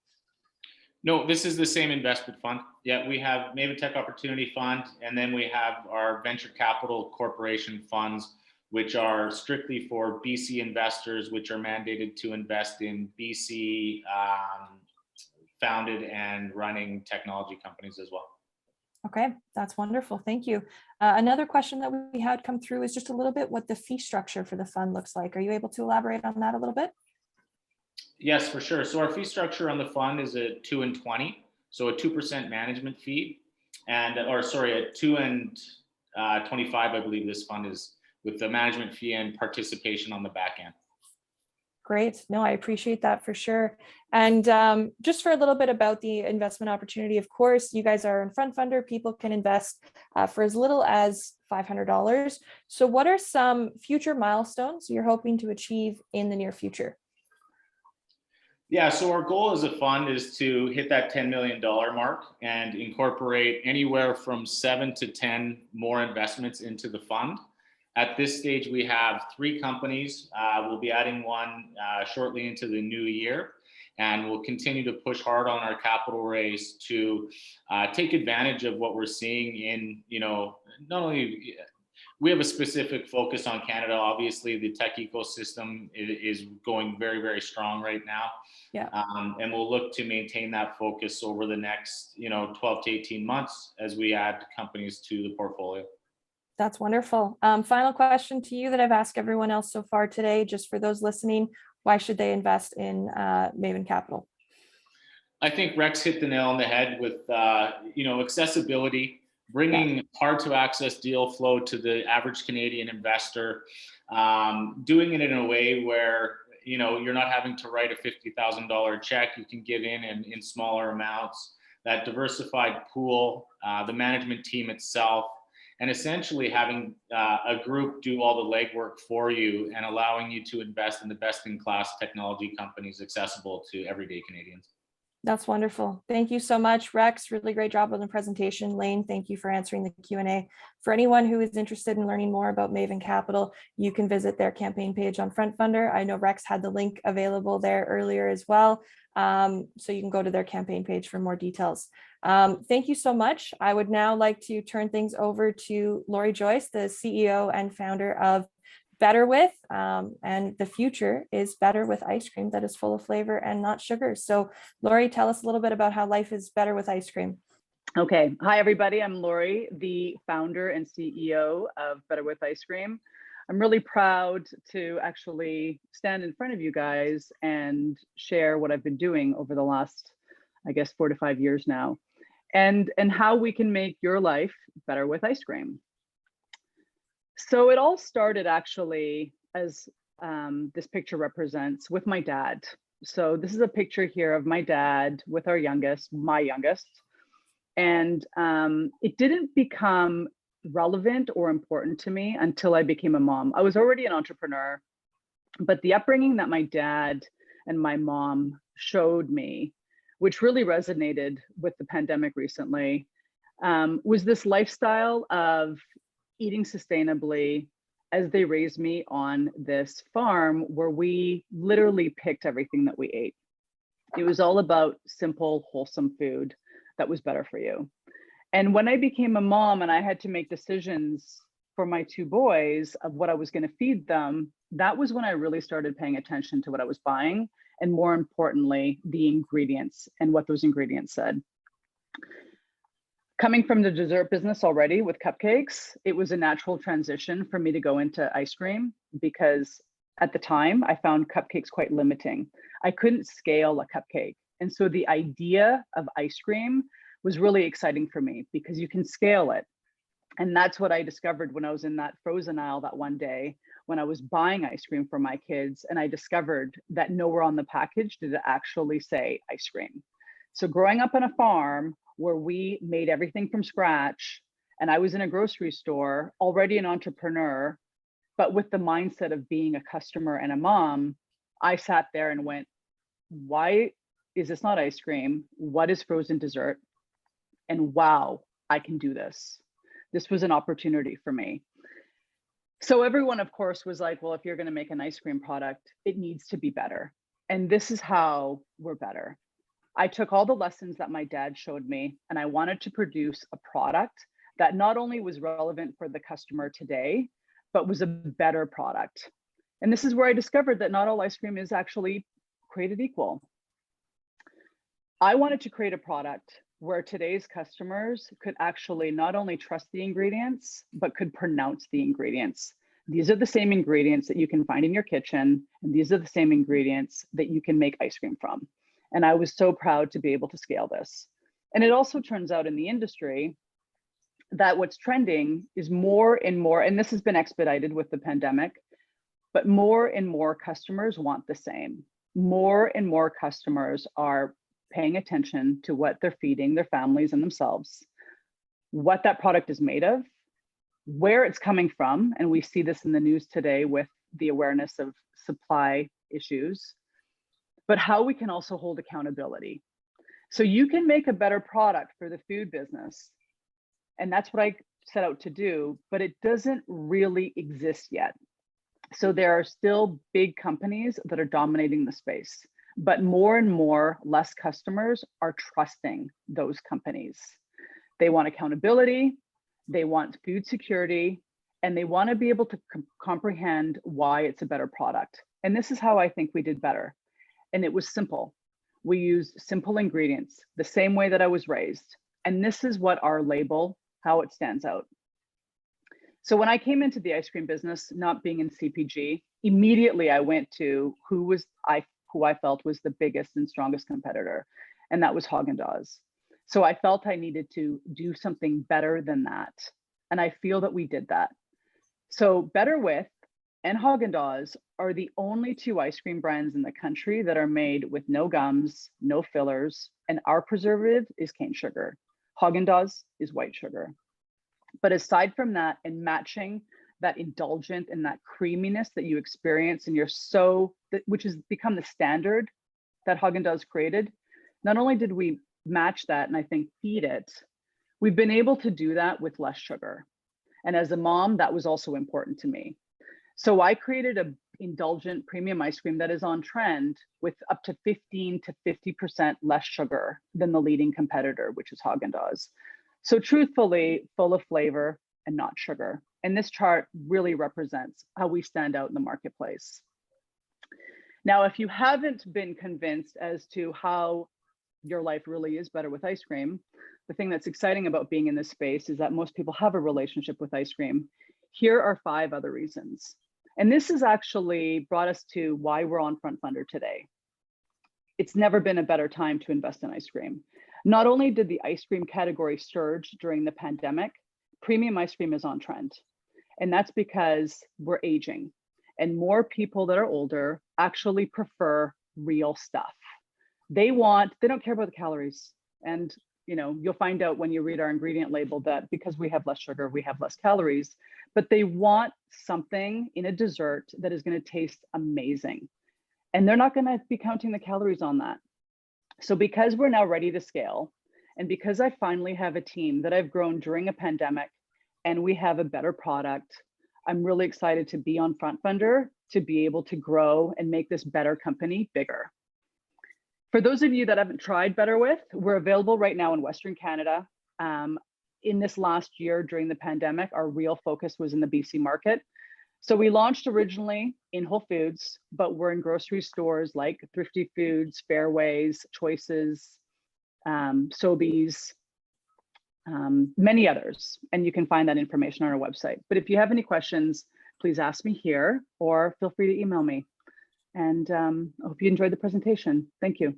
No, this is the same investment fund. Yeah, we have Maven Tech Opportunity Fund, and then we have our venture capital corporation funds, which are strictly for BC investors, which are mandated to invest in BC founded and running technology companies as well. Okay, that's wonderful. Thank you. Another question that we had come through is just a little bit what the fee structure for the fund looks like. Are you able to elaborate on that a little bit? Yes, for sure. So our fee structure on the fund is a 2 and 20, so a 2% management fee, and or sorry, a 2 and 25. I believe this fund is with the management fee and participation on the back end. Great. No, I appreciate that for sure. And just for a little bit about the investment opportunity, of course, you guys are in FrontFundr. People can invest for as little as $500. So what are some future milestones you're hoping to achieve in the near future? Yeah, so our goal as a fund is to hit that $10 million mark and incorporate anywhere from 7 to 10 more investments into the fund. At this stage, we have 3 companies. We'll be adding one shortly into the new year, and we'll continue to push hard on our capital raise to take advantage of what we're seeing in, not only we have a specific focus on Canada. Obviously, the tech ecosystem is going very, very strong right now. Yeah. And we'll look to maintain that focus over the next, 12 to 18 months as we add companies to the portfolio. That's wonderful. Final question to you that I've asked everyone else so far today, just for those listening, why should they invest in Maven Capital? I think Rex hit the nail on the head with, accessibility, bringing hard to access deal flow to the average Canadian investor, doing it in a way where, you're not having to write a $50,000 check. You can get in smaller amounts, that diversified pool, the management team itself, and essentially having a group do all the legwork for you and allowing you to invest in the best-in-class technology companies accessible to everyday Canadians. That's wonderful. Thank you so much, Rex. Really great job on the presentation. Lane, thank you for answering the Q&A. For anyone who is interested in learning more about Maven Capital, you can visit their campaign page on FrontFundr. I know Rex had the link available there earlier as well. So you can go to their campaign page for more details. Thank you so much. I would now like to turn things over to Lori Joyce, the CEO and founder of Betterwith, and the future is better with ice cream that is full of flavor and not sugar. So Lori, tell us a little bit about how life is better with ice cream. Okay. Hi, everybody. I'm Lori, the founder and CEO of Betterwith Ice Cream. I'm really proud to actually stand in front of you guys and share what I've been doing over the last, 4 to 5 years now, and how we can make your life better with ice cream. So it all started actually, as this picture represents, with my dad. So this is a picture here of my dad with our youngest, my youngest. And it didn't become relevant or important to me until I became a mom. I was already an entrepreneur, but the upbringing that my dad and my mom showed me, which really resonated with the pandemic recently, was this lifestyle of eating sustainably as they raised me on this farm where we literally picked everything that we ate. It was all about simple, wholesome food that was better for you. And when I became a mom and I had to make decisions for my 2 boys of what I was going to feed them, that was when I really started paying attention to what I was buying, and more importantly, the ingredients and what those ingredients said. Coming from the dessert business already with cupcakes, it was a natural transition for me to go into ice cream because at the time I found cupcakes quite limiting. I couldn't scale a cupcake. And so the idea of ice cream was really exciting for me because you can scale it. And that's what I discovered when I was in that frozen aisle that one day when I was buying ice cream for my kids. And I discovered that nowhere on the package did it actually say ice cream. So growing up on a farm where we made everything from scratch, and I was in a grocery store, already an entrepreneur, but with the mindset of being a customer and a mom, I sat there and went, why is this not ice cream? What is frozen dessert? And wow, I can do this. This was an opportunity for me. So everyone, of course, was like, well, if you're going to make an ice cream product, it needs to be better. And this is how we're better. I took all the lessons that my dad showed me, and I wanted to produce a product that not only was relevant for the customer today, but was a better product. And this is where I discovered that not all ice cream is actually created equal. I wanted to create a product where today's customers could actually not only trust the ingredients, but could pronounce the ingredients. These are the same ingredients that you can find in your kitchen, and these are the same ingredients that you can make ice cream from. And I was so proud to be able to scale this. And it also turns out in the industry that what's trending is more and more, and this has been expedited with the pandemic, but more and more customers want the same. More and more customers are paying attention to what they're feeding their families and themselves, what that product is made of, where it's coming from. And we see this in the news today with the awareness of supply issues, but how we can also hold accountability. So you can make a better product for the food business. And that's what I set out to do, but it doesn't really exist yet. So there are still big companies that are dominating the space, but more and more less customers are trusting those companies. They want accountability, they want food security, and they want to be able to comprehend why it's a better product. And this is how I think we did better. And it was simple. We used simple ingredients, the same way that I was raised. And this is what our label, how it stands out. So when I came into the ice cream business, not being in CPG, immediately I went to who I felt was the biggest and strongest competitor, and that was Haagen-Dazs. So I felt I needed to do something better than that. And I feel that we did that. So Betterwith and Haagen-Dazs are the only two ice cream brands in the country that are made with no gums, no fillers, and our preservative is cane sugar. Haagen-Dazs is white sugar. But aside from that, and matching that indulgent and that creaminess that you experience and which has become the standard that Haagen-Dazs created, not only did we match that and I think feed it, we've been able to do that with less sugar. And as a mom, that was also important to me. So I created a indulgent premium ice cream that is on trend with up to 15 to 50% less sugar than the leading competitor, which is Haagen-Dazs. So truthfully, full of flavor and not sugar. And this chart really represents how we stand out in the marketplace. Now, if you haven't been convinced as to how your life really is better with ice cream, the thing that's exciting about being in this space is that most people have a relationship with ice cream. Here are 5 other reasons. And this has actually brought us to why we're on FrontFundr today. It's never been a better time to invest in ice cream. Not only did the ice cream category surge during the pandemic, premium ice cream is on trend. And that's because we're aging and more people that are older actually prefer real stuff. They don't care about the calories. And you'll find out when you read our ingredient label that because we have less sugar, we have less calories, but they want something in a dessert that is going to taste amazing. And they're not going to be counting the calories on that. So because we're now ready to scale, and because I finally have a team that I've grown during a pandemic and we have a better product, I'm really excited to be on FrontFundr to be able to grow and make this better company bigger. For those of you that haven't tried Betterwith, we're available right now in Western Canada. In this last year during the pandemic, our real focus was in the BC market. So we launched originally in Whole Foods, but we're in grocery stores like Thrifty Foods, Fairways, Choices, Sobeys, many others. And you can find that information on our website. But if you have any questions, please ask me here or feel free to email me. And I hope you enjoyed the presentation. Thank you.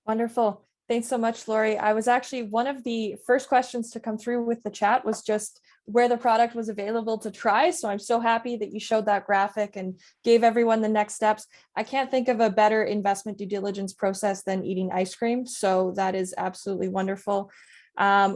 Wonderful. Thanks so much, Lori. I was actually one of the first questions to come through with the chat was just where the product was available to try. So I'm so happy that you showed that graphic and gave everyone the next steps. I can't think of a better investment due diligence process than eating ice cream. So that is absolutely wonderful.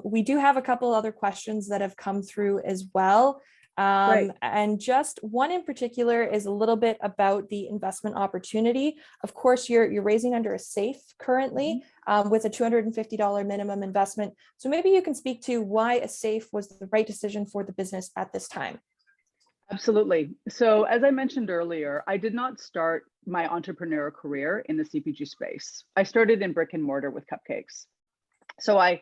We do have a couple other questions that have come through as well. And just one in particular is a little bit about the investment opportunity. Of course, you're raising under a SAFE currently with a $250 minimum investment. So maybe you can speak to why a SAFE was the right decision for the business at this time. Absolutely. So as I mentioned earlier, I did not start my entrepreneurial career in the CPG space. I started in brick and mortar with cupcakes. So I'm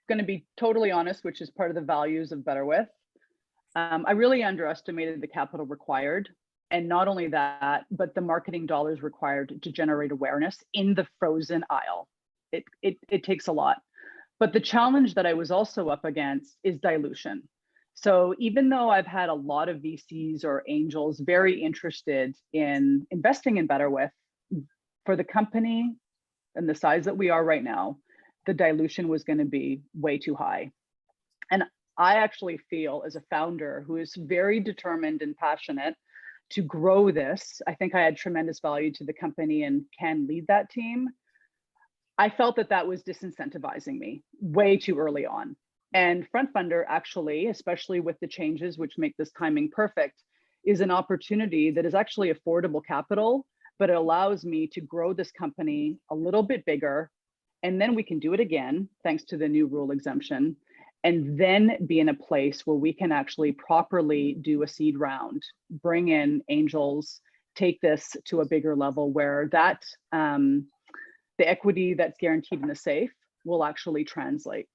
going to be totally honest, which is part of the values of Betterwith. I really underestimated the capital required. And not only that, but the marketing dollars required to generate awareness in the frozen aisle. It takes a lot. But the challenge that I was also up against is dilution. So even though I've had a lot of VCs or angels very interested in investing in Betterwith, for the company and the size that we are right now, the dilution was going to be way too high. And I actually feel, as a founder who is very determined and passionate to grow this, I think I add tremendous value to the company and can lead that team. I felt that that was disincentivizing me way too early on. And FrontFundr actually, especially with the changes which make this timing perfect, is an opportunity that is actually affordable capital, but it allows me to grow this company a little bit bigger. And then we can do it again, thanks to the new rule exemption, and then be in a place where we can actually properly do a seed round, bring in angels, take this to a bigger level where that the equity that's guaranteed in the safe will actually translate.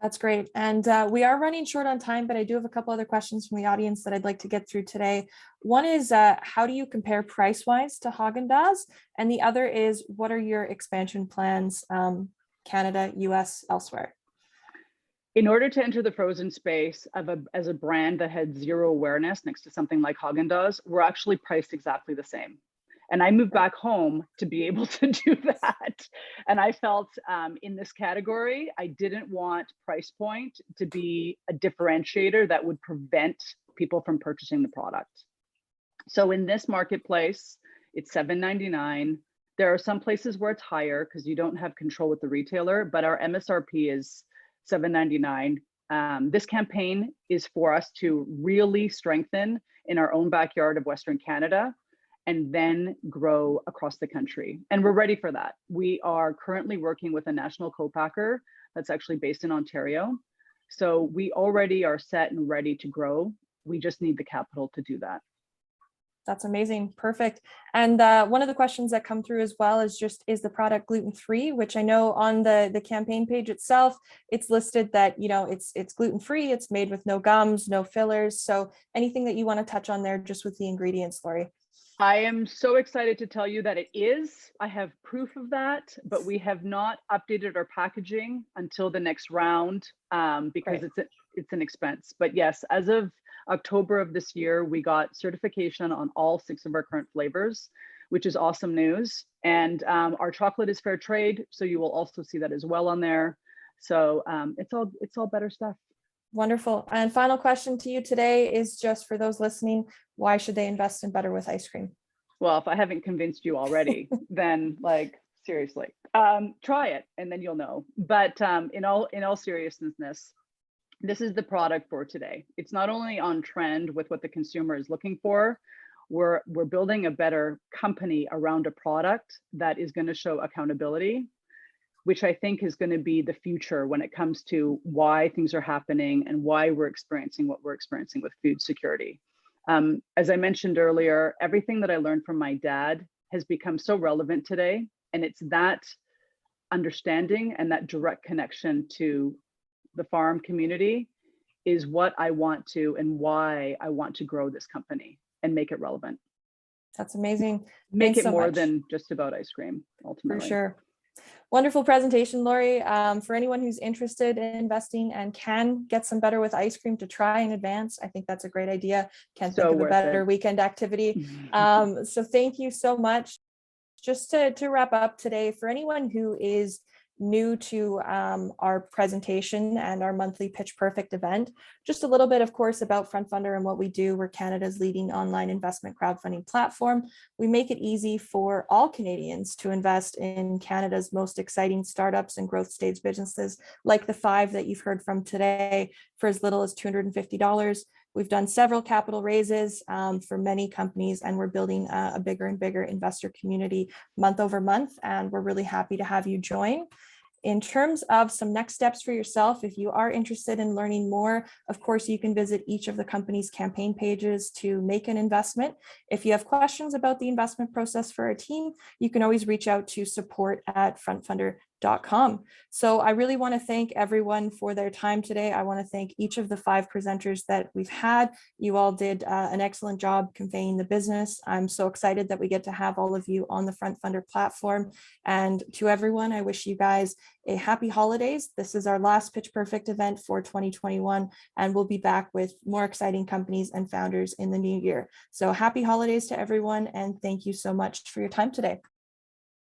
That's great. And we are running short on time, but I do have a couple other questions from the audience that I'd like to get through today. One is, how do you compare price-wise to Häagen-Dazs? And the other is, what are your expansion plans, Canada, US, elsewhere? In order to enter the frozen space as a brand that had zero awareness next to something like Häagen-Dazs, we're actually priced exactly the same. And I moved back home to be able to do that. And I felt in this category, I didn't want price point to be a differentiator that would prevent people from purchasing the product. So in this marketplace, it's $7.99. There are some places where it's higher because you don't have control with the retailer, but our MSRP is $7.99. This campaign is for us to really strengthen in our own backyard of Western Canada, and then grow across the country. And we're ready for that. We are currently working with a national co-packer that's actually based in Ontario. So we already are set and ready to grow. We just need the capital to do that. That's amazing. Perfect. And one of the questions that come through as well is just, is the product gluten-free, which I know on the campaign page itself, it's listed that, you know, it's gluten-free, it's made with no gums, no fillers. So anything that you want to touch on there just with the ingredients, Lori? I am so excited to tell you that it is. I have proof of that, but we have not updated our packaging until the next round because it's an expense. But yes, as of October of this year, we got certification on all 6 of our current flavors, which is awesome news. And our chocolate is fair trade, so you will also see that as well on there. So it's all better stuff. Wonderful. And final question to you today is just for those listening, why should they invest in Betterwith ice cream? Well, if I haven't convinced you already, then like, seriously, try it and then you'll know. But in all seriousness, this is the product for today. It's not only on trend with what the consumer is looking for, we're building a better company around a product that is going to show accountability, which I think is going to be the future when it comes to why things are happening and why we're experiencing what we're experiencing with food security. As I mentioned earlier, everything that I learned from my dad has become so relevant today. And it's that understanding and that direct connection to the farm community is what I want to and why I want to grow this company and make it relevant. That's amazing. Make Thanks it so more much. than just about ice cream, ultimately. For sure. Wonderful presentation, Lori. For anyone who's interested in investing and can get some Betterwith ice cream to try in advance, I think that's a great idea. Can't think of a better weekend activity. So thank you so much. Just to wrap up today, for anyone who is new to our presentation and our monthly Pitch Perfect event, just a little bit, of course, about FrontFundr and what we do. We're Canada's leading online investment crowdfunding platform. We make it easy for all Canadians to invest in Canada's most exciting startups and growth stage businesses, like the 5 that you've heard from today, for as little as $250. We've done several capital raises for many companies, and we're building a bigger and bigger investor community month over month, and we're really happy to have you join. In terms of some next steps for yourself, if you are interested in learning more, of course, you can visit each of the company's campaign pages to make an investment. If you have questions about the investment process for our team, you can always reach out to support@frontfundr.com. So I really want to thank everyone for their time today. I want to thank each of the 5 presenters that we've had. You all did an excellent job conveying the business. I'm so excited that we get to have all of you on the FrontFundr platform. And to everyone, I wish you guys a happy holidays. This is our last Pitch Perfect event for 2021, and we'll be back with more exciting companies and founders in the new year. So happy holidays to everyone, and thank you so much for your time today.